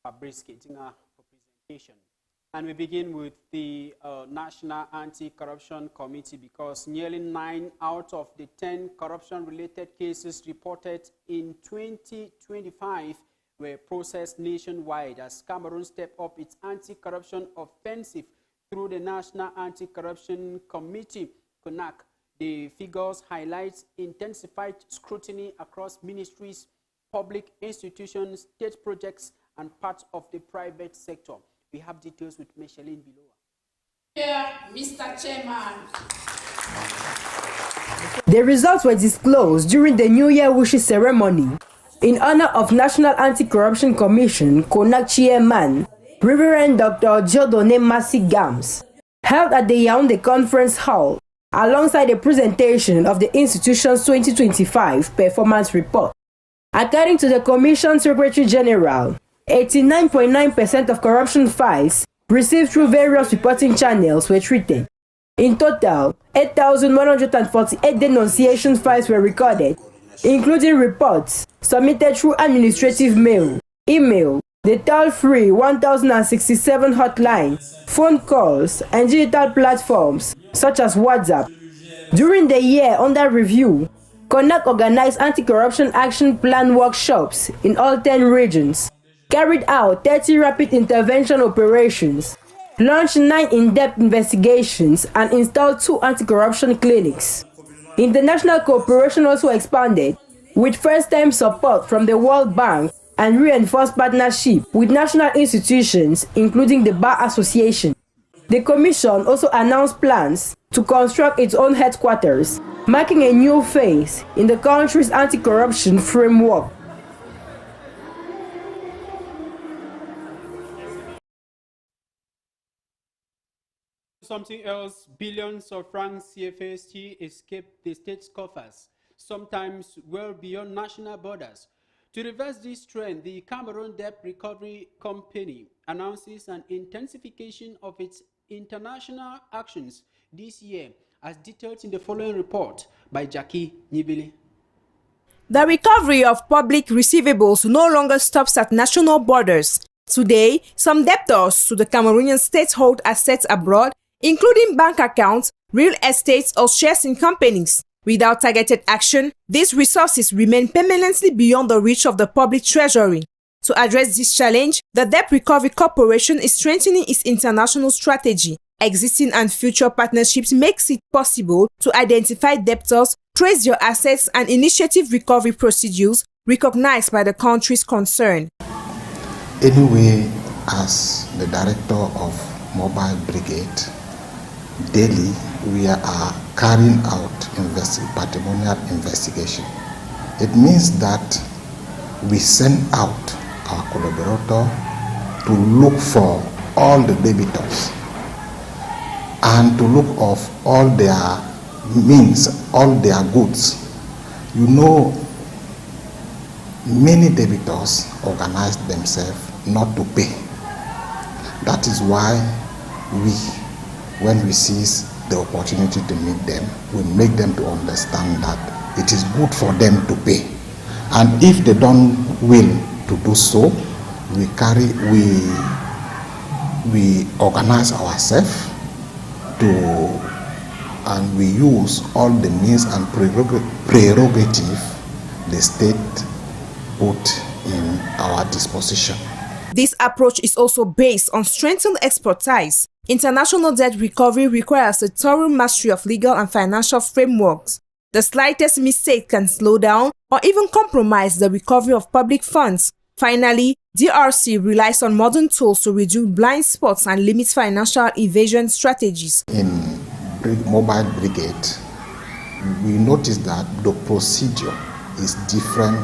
Fabrice Ketinga for presentation. And we begin with the National Anti-Corruption Committee, because nearly 9 out of the 10 corruption-related cases reported in 2025 were processed nationwide as Cameroon stepped up its anti-corruption offensive through the National Anti-Corruption Committee, CONAC. The figures highlight intensified scrutiny across ministries, public institutions, state projects, and parts of the private sector. We have details with Micheline Bilowa. Here, Mr. Chairman. The results were disclosed during the New Year wishes ceremony in honor of National Anti-Corruption Commission CONAC Chairman, Reverend Dr. Dieudonné Massy Gams, held at the Yaoundé Conference Hall, alongside the presentation of the institution's 2025 performance report. According to the Commission Secretary General, 89.9% of corruption files received through various reporting channels were treated. In total, 8,148 denunciation files were recorded, including reports submitted through administrative mail, email, the toll-free 1067 hotline, phone calls, and digital platforms such as WhatsApp. During the year under review, CONAC organized anti-corruption action plan workshops in all 10 regions, carried out 30 rapid intervention operations, launched 9 in-depth investigations, and installed 2 anti-corruption clinics. International cooperation also expanded, with first-time support from the World Bank and reinforced partnership with national institutions, including the Bar Association. The Commission also announced plans to construct its own headquarters, marking a new phase in the country's anti-corruption framework. Something else, billions of francs CFA escaped the state's coffers, sometimes well beyond national borders. To reverse this trend, the Cameroon Debt Recovery Company announces an intensification of its international actions this year, as detailed in the following report by Jackie Nibili. The recovery of public receivables no longer stops at national borders. Today, some debtors to the Cameroonian state hold assets abroad, including bank accounts, real estate, or shares in companies. Without targeted action, these resources remain permanently beyond the reach of the public treasury. To address this challenge, the Debt Recovery Corporation is strengthening its international strategy. Existing and future partnerships makes it possible to identify debtors, trace their assets, and initiate recovery procedures recognized by the countries concerned. Anyway, as the director of Mobile Brigade, daily we are carrying out patrimonial investigation. It means that we send out our collaborator to look for all the debtors and to look of all their means, all their goods. You know, many debtors organize themselves not to pay. That is why when we seize the opportunity to meet them, we make them to understand that it is good for them to pay. And if they don't will to do so, we organize ourselves and we use all the means and prerogative the state put in our disposition. This approach is also based on strengthened expertise. International debt recovery requires a thorough mastery of legal and financial frameworks. The slightest mistake can slow down or even compromise the recovery of public funds. Finally, DRC relies on modern tools to reduce blind spots and limit financial evasion strategies. In Mobile Brigade, we notice that the procedure is different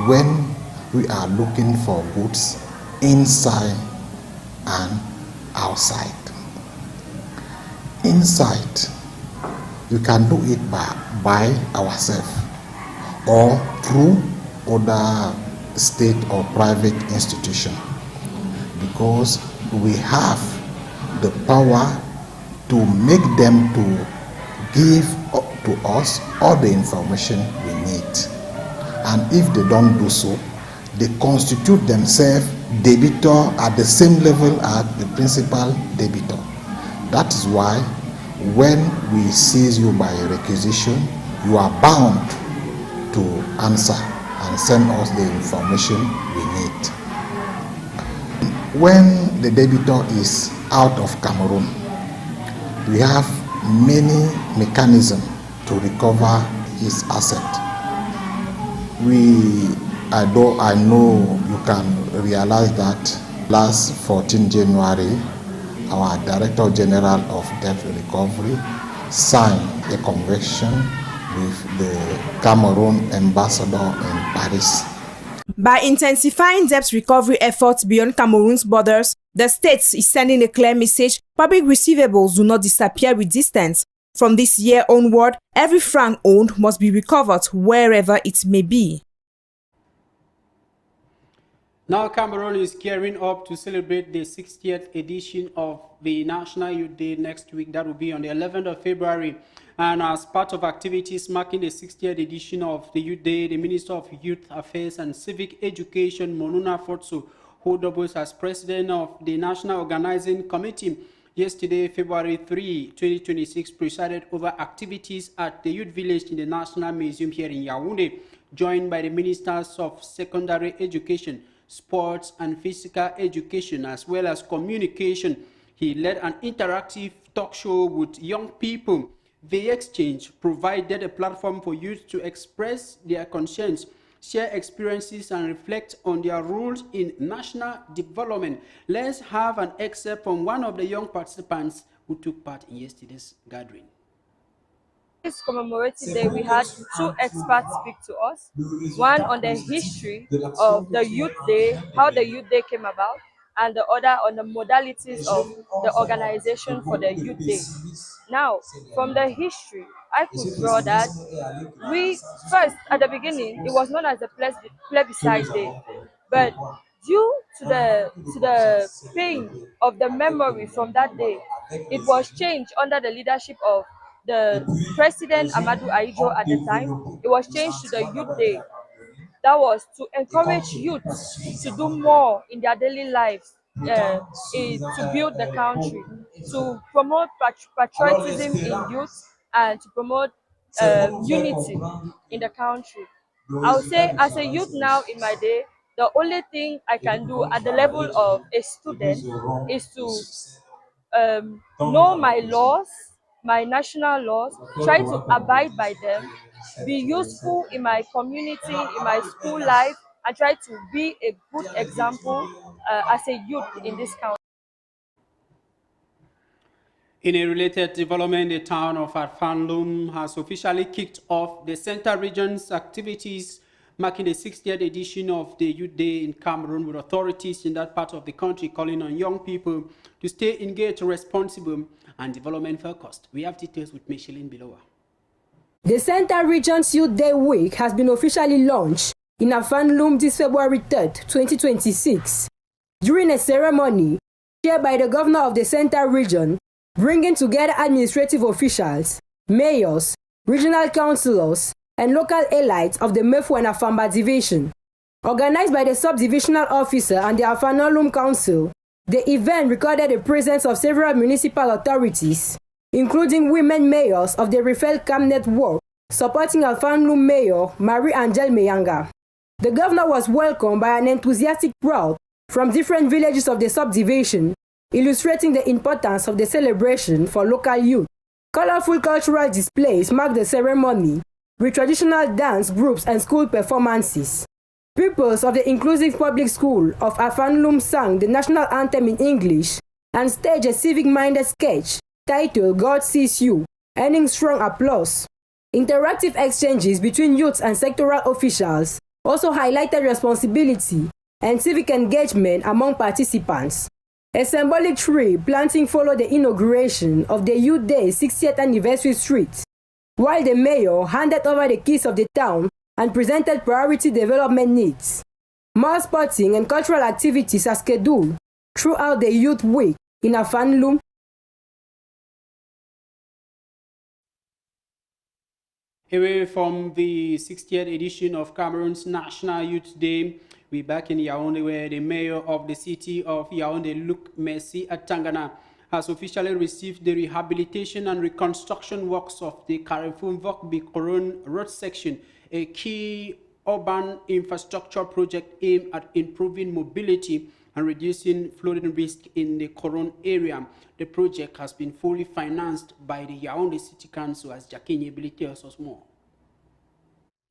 when we are looking for goods inside and outside. Inside, we can do it by ourselves or through other state or private institution, because we have the power to make them to give to us all the information we need. And if they don't do so, they constitute themselves debitor at the same level as the principal debitor. That is why when we seize you by requisition, you are bound to answer and send us the information we need. When the debitor is out of Cameroon, we have many mechanisms to recover his asset. I know you can realize that last 14 January, our Director General of Debt Recovery signed a convention with the Cameroon ambassador in Paris. By intensifying debt recovery efforts beyond Cameroon's borders, the state is sending a clear message: public receivables do not disappear with distance. From this year onward, every franc owned must be recovered wherever it may be. Now Cameroon is gearing up to celebrate the 60th edition of the National Youth Day next week. That will be on the 11th of February. And as part of activities marking the 60th edition of the Youth Day, the Minister of Youth Affairs and Civic Education, Monuna Fortso, who doubles as President of the National Organizing Committee, yesterday, February 3, 2026, presided over activities at the Youth Village in the National Museum here in Yaoundé, joined by the Ministers of Secondary Education, Sports and Physical Education, as well as Communication. He led an interactive talk show with young people. The exchange provided a platform for youth to express their concerns, share experiences, and reflect on their roles in national development. Let's have an excerpt from one of the young participants who took part in yesterday's gathering. This commemorative day, we had two experts speak to us. One on the history of the Youth Day, how the Youth Day came about, and the other on the modalities of the organization for the Youth Day. Now, from the history, I could draw that we first, at the beginning, it was known as the plebiscite day, but due to the pain of the memory from that day, it was changed under the leadership of the President Amadou Ahidjo at the time. It was changed to the Youth Day. That was to encourage youth to do more in their daily lives, to build the country, to promote patriotism in youth, and to promote unity in the country. I would say, as a youth now in my day, the only thing I can do at the level of a student is to know my laws, my national laws, try to abide by them, be useful in my community, in my school life, and try to be a good example as a youth in this country. In a related development, the town of Arfanlum has officially kicked off the Central Region's activities marking the 60th edition of the Youth Day in Cameroon, with authorities in that part of the country calling on young people to stay engaged, responsible, and development focused. We have details with Micheline Bilowa. The Central Region's Youth Day Week has been officially launched in Arfanlum this February 3rd, 2026, during a ceremony chaired by the governor of the Central Region, bringing together administrative officials, mayors, regional councillors, and local elites of the Mefu and Afamba division. Organized by the subdivisional officer and the Arfanlum Council, the event recorded the presence of several municipal authorities, including women mayors of the Refel Cam Network, supporting Arfanlum Mayor Marie-Angèle Meyanga. The governor was welcomed by an enthusiastic crowd from different villages of the subdivision, illustrating the importance of the celebration for local youth. Colorful cultural displays marked the ceremony, with traditional dance groups and school performances. Pupils of the Inclusive Public School of Arfanlum sang the national anthem in English and staged a civic-minded sketch titled God Sees You, earning strong applause. Interactive exchanges between youths and sectoral officials also highlighted responsibility and civic engagement among participants. A symbolic tree planting followed the inauguration of the Youth Day 60th anniversary street, while the mayor handed over the keys of the town and presented priority development needs. More sporting and cultural activities are scheduled throughout the Youth Week in Arfanlum. Away from the 60th edition of Cameroon's National Youth Day, We're back in Yaoundé, where the mayor of the city of Yaoundé, Luc Messi Atangana, has officially received the rehabilitation and reconstruction works of the Carrefour Vokbi-Koron road section, a key urban infrastructure project aimed at improving mobility and reducing flooding risk in the Koron area. The project has been fully financed by the Yaoundé City Council, as Jakinye Billy tells us more.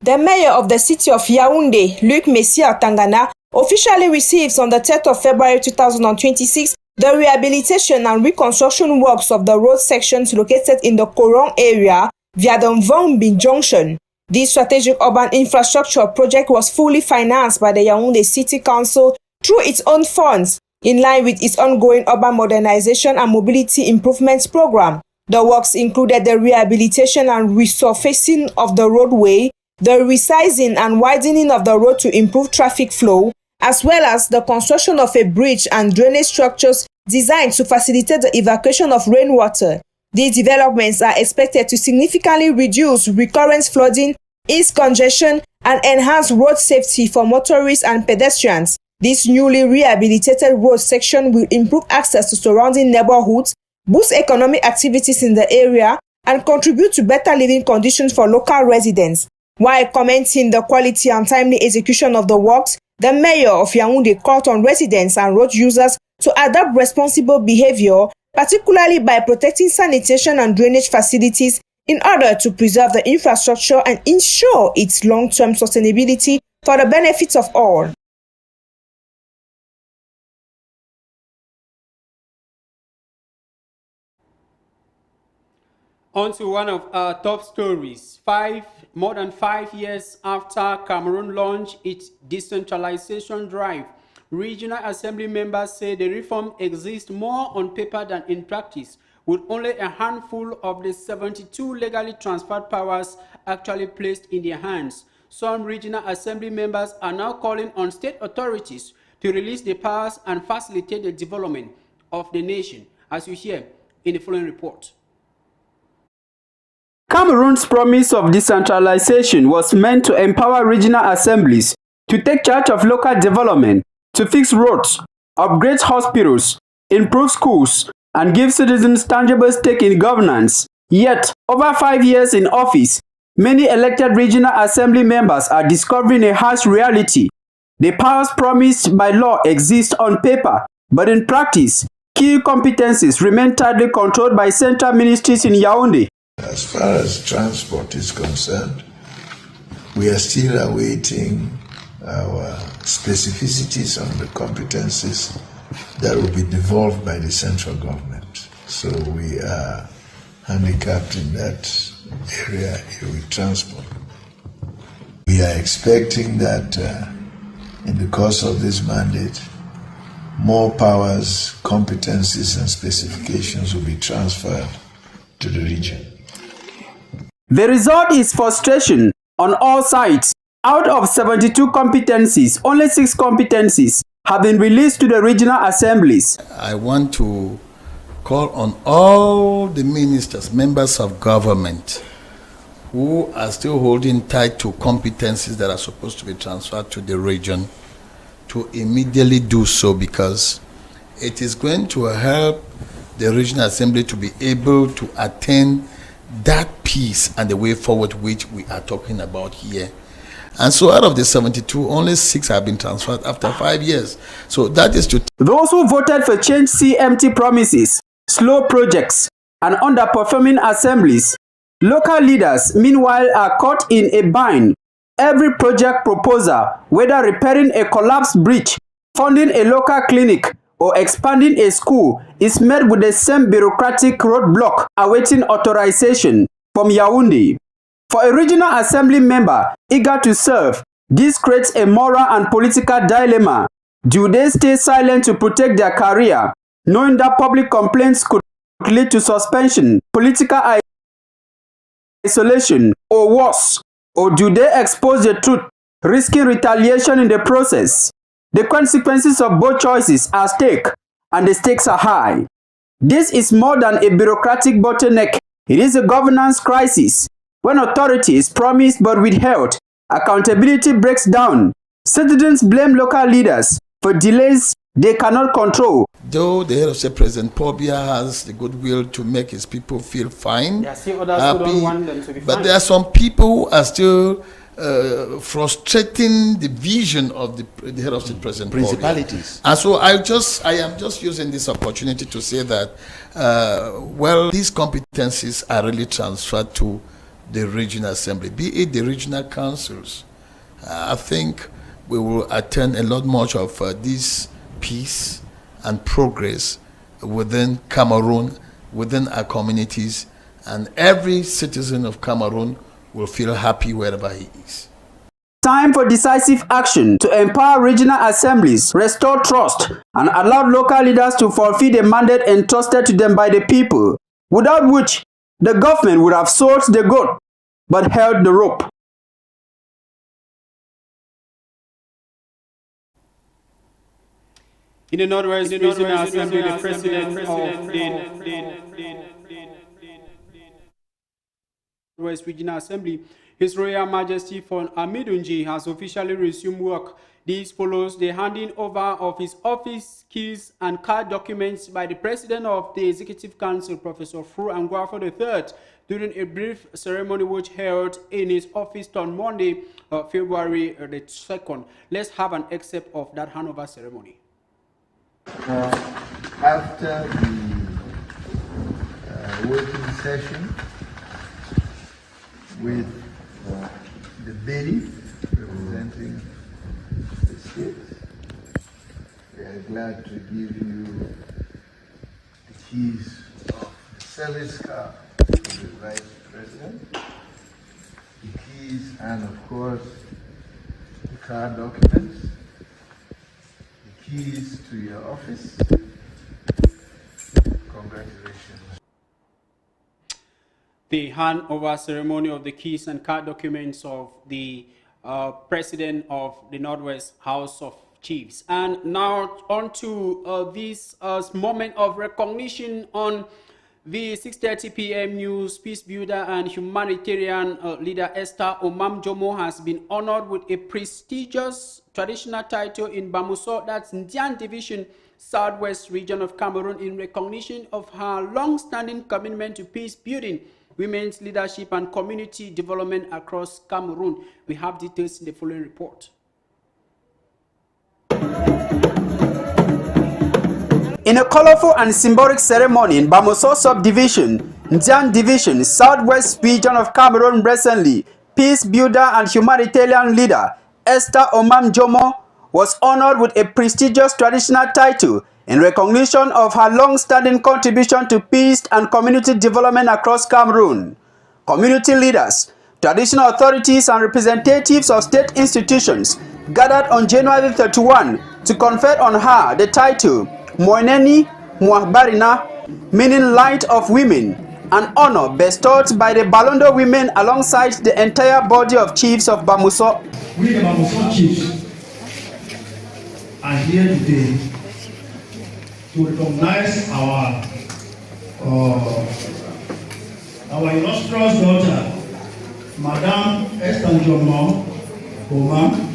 The mayor of the city of Yaoundé, Luc Messi Atangana, officially receives on the 10th of February 2026 the rehabilitation and reconstruction works of the road sections located in the Koron area via the Mvombi Junction. This strategic urban infrastructure project was fully financed by the Yaoundé City Council through its own funds, in line with its ongoing urban modernization and mobility improvements program. The works included the rehabilitation and resurfacing of the roadway, the resizing and widening of the road to improve traffic flow, as well as the construction of a bridge and drainage structures designed to facilitate the evacuation of rainwater. These developments are expected to significantly reduce recurrent flooding, ease congestion, and enhance road safety for motorists and pedestrians. This newly rehabilitated road section will improve access to surrounding neighborhoods, boost economic activities in the area, and contribute to better living conditions for local residents. While commenting the quality and timely execution of the works, the mayor of Yaoundé called on residents and road users to adopt responsible behavior, particularly by protecting sanitation and drainage facilities in order to preserve the infrastructure and ensure its long-term sustainability for the benefit of all. On to one of our top stories. More than 5 years after Cameroon launched its decentralization drive, regional assembly members say the reform exists more on paper than in practice, with only a handful of the 72 legally transferred powers actually placed in their hands. Some regional assembly members are now calling on state authorities to release the powers and facilitate the development of the nation, as you hear in the following report. Cameroon's promise of decentralization was meant to empower regional assemblies to take charge of local development, to fix roads, upgrade hospitals, improve schools, and give citizens tangible stake in governance. Yet, over 5 years in office, many elected regional assembly members are discovering a harsh reality. The powers promised by law exist on paper, but in practice, key competencies remain tightly controlled by central ministries in Yaoundé. As far as transport is concerned, we are still awaiting our specificities on the competencies that will be devolved by the central government. So we are handicapped in that area with transport. We are expecting that in the course of this mandate, more powers, competencies, and specifications will be transferred to the region. The result is frustration on all sides. Out of 72 competencies, only 6 competencies have been released to the regional assemblies. I want to call on all the ministers, members of government, who are still holding tight to competencies that are supposed to be transferred to the region, to immediately do so, because it is going to help the regional assembly to be able to attain that peace and the way forward which we are talking about here. And so out of the 72, only 6 have been transferred after 5 years. So that is to... Those who voted for change see empty promises, slow projects, and underperforming assemblies. Local leaders, meanwhile, are caught in a bind. Every project proposal, whether repairing a collapsed bridge, funding a local clinic, or expanding a school, is met with the same bureaucratic roadblock awaiting authorization from Yaoundé. For a regional assembly member eager to serve, this creates a moral and political dilemma. Do they stay silent to protect their career, knowing that public complaints could lead to suspension, political isolation, or worse? Or do they expose the truth, risking retaliation in the process? The consequences of both choices are at stake, and the stakes are high. This is more than a bureaucratic bottleneck. It is a governance crisis. When authority is promised but withheld, accountability breaks down. Citizens blame local leaders for delays they cannot control. Though the head of state, President Paul Biya, has the goodwill to make his people feel fine, There are still others who don't want them to be but fine. there are some people who are still frustrating the vision of the head of state, President Paul Biya. Principalities. And so I am just using this opportunity to say that, well, these competencies are really transferred to the regional assembly, be it the regional councils. I think we will attain a lot much of this peace and progress within Cameroon, within our communities, and every citizen of Cameroon will feel happy wherever he is. Time for decisive action to empower regional assemblies, restore trust, and allow local leaders to fulfill the mandate entrusted to them by the people, without which the government would have sold the goat but held the rope. In the Northwest Regional Assembly, the President of the Northwest Regional Assembly, His Royal Majesty Fon Amidunji, has officially resumed work. This follows the handing over of his office keys and card documents by the President of the Executive Council, Professor Fru Angwafo III, during a brief ceremony which held in his office on Monday, February the 2nd. Let's have an excerpt of that handover ceremony. After the working session with the bailiff representing the state, we are glad to give you the keys of the service car to the Vice President, the keys and of course the car documents, keys to your office. Congratulations. The handover ceremony of the keys and card documents of the President of the Northwest House of Chiefs. And now on to this moment of recognition on the 6:30 p.m. news. Peace builder and humanitarian leader Esther Omam Jomo has been honored with a prestigious traditional title in Bamuso, that's Ndian Division, Southwest region of Cameroon, in recognition of her long-standing commitment to peace building, women's leadership, and community development across Cameroon. We have details in the following report. In a colorful and symbolic ceremony in Bamoso Subdivision, Ndian Division, Southwest region of Cameroon, recently, peace builder and humanitarian leader Esther Omam Jomo was honored with a prestigious traditional title in recognition of her long-standing contribution to peace and community development across Cameroon. Community leaders, traditional authorities, and representatives of state institutions gathered on January 31 to confer on her the title Moineni Muahbarina, meaning light of women, an honor bestowed by the Balondo women alongside the entire body of chiefs of Bamuso. We the Bamuso chiefs are here today to recognize our illustrious daughter, Madame Esther Jomo Omam.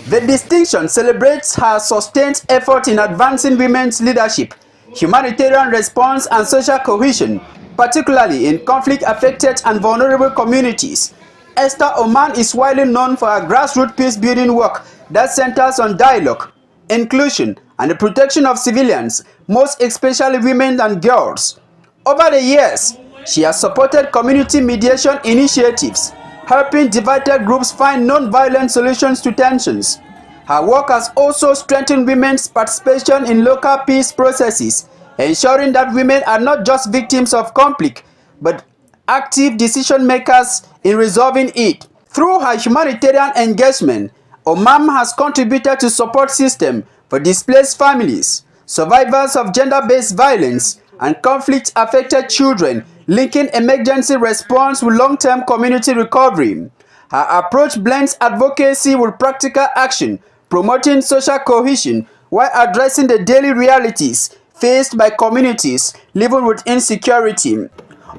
The distinction celebrates her sustained effort in advancing women's leadership, humanitarian response, and social cohesion, particularly in conflict-affected and vulnerable communities. Esther Oman is widely known for her grassroots peace-building work that centers on dialogue, inclusion, and the protection of civilians, most especially women and girls. Over the years, she has supported community mediation initiatives, helping divided groups find non-violent solutions to tensions. Her work has also strengthened women's participation in local peace processes, ensuring that women are not just victims of conflict, but active decision makers in resolving it. Through her humanitarian engagement, Omam has contributed to support system for displaced families, survivors of gender-based violence, and conflict-affected children, linking emergency response with long-term community recovery. Her approach blends advocacy with practical action, promoting social cohesion while addressing the daily realities faced by communities living with insecurity.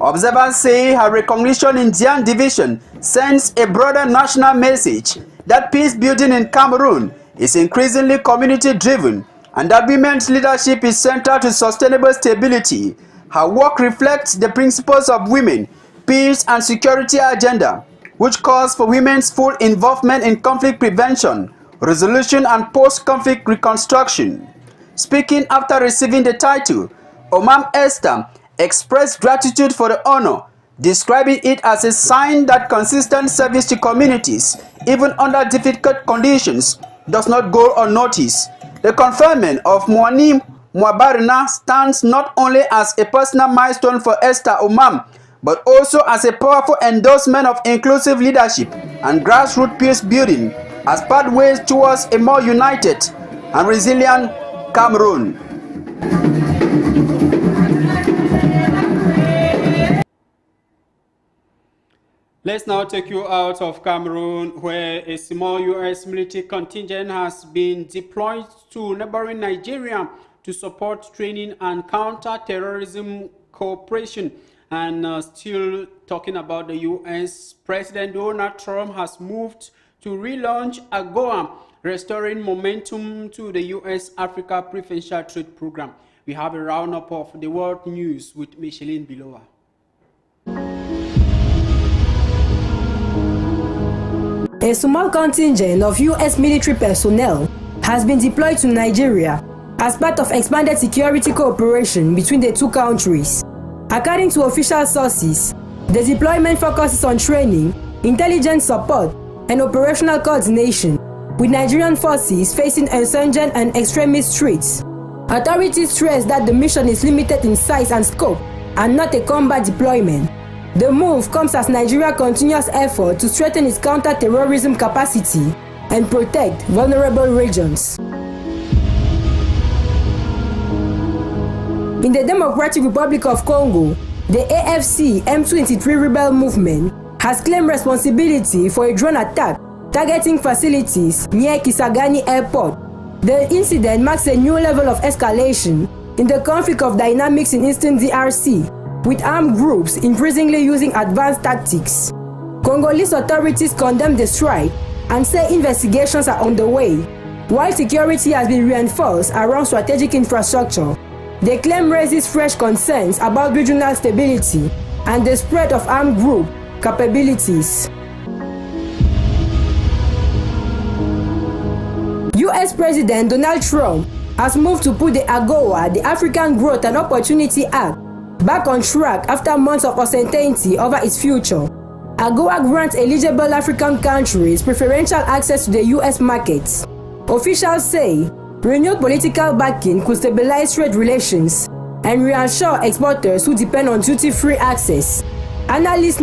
Observers say her recognition in Ndian Division sends a broader national message that peace building in Cameroon is increasingly community-driven and that women's leadership is central to sustainable stability. Her work reflects the principles of women, peace and security agenda, which calls for women's full involvement in conflict prevention, resolution and post-conflict reconstruction. Speaking after receiving the title, Omam Esther expressed gratitude for the honor, describing it as a sign that consistent service to communities, even under difficult conditions, does not go unnoticed. The conferment of Mwani Mwabarina stands not only as a personal milestone for Esther Omam, but also as a powerful endorsement of inclusive leadership and grassroots peace building as pathways towards a more united and resilient Cameroon. Let's now take you out of Cameroon, where a small U.S. military contingent has been deployed to neighboring Nigeria to support training and counter-terrorism cooperation. And still talking about the U.S., President Donald Trump has moved to relaunch AUCUN, restoring momentum to the U.S.-Africa Preferential Trade Program. We have a roundup of the world news with Micheline Bilowa. A small contingent of U.S. military personnel has been deployed to Nigeria as part of expanded security cooperation between the two countries. According to official sources, the deployment focuses on training, intelligence support, and operational coordination, with Nigerian forces facing insurgent and extremist threats. Authorities stress that the mission is limited in size and scope and not a combat deployment. The move comes as Nigeria's continuous effort to strengthen its counter-terrorism capacity and protect vulnerable regions. In the Democratic Republic of Congo, the AFC M23 rebel movement has claimed responsibility for a drone attack targeting facilities near Kisangani Airport. The incident marks a new level of escalation in the conflict of dynamics in Eastern DRC, with armed groups increasingly using advanced tactics. Congolese authorities condemn the strike and say investigations are underway, while security has been reinforced around strategic infrastructure. The claim raises fresh concerns about regional stability and the spread of armed group capabilities. U.S. President Donald Trump has moved to put the AGOA, the African Growth and Opportunity Act, back on track after months of uncertainty over its future. AGOA grants eligible African countries preferential access to the U.S. markets. Officials say renewed political backing could stabilize trade relations and reassure exporters who depend on duty-free access. Analysts